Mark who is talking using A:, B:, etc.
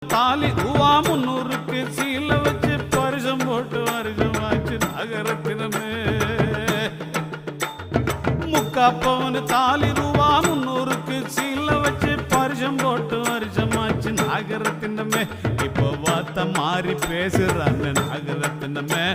A: தாலி ரூபா 300க்கு சீல வச்சு பரிசம் போட்டு வருஷமாச்சு நகரத்தினமே. முக்காப்பவனு தாலி ரூபா 300க்கு சீல வச்சு பரிசம் போட்டு வருஷமாச்சு நகரத்தினமே. இப்போ வார்த்தை மாறி பேசுறான்னு நகரத்தினமே.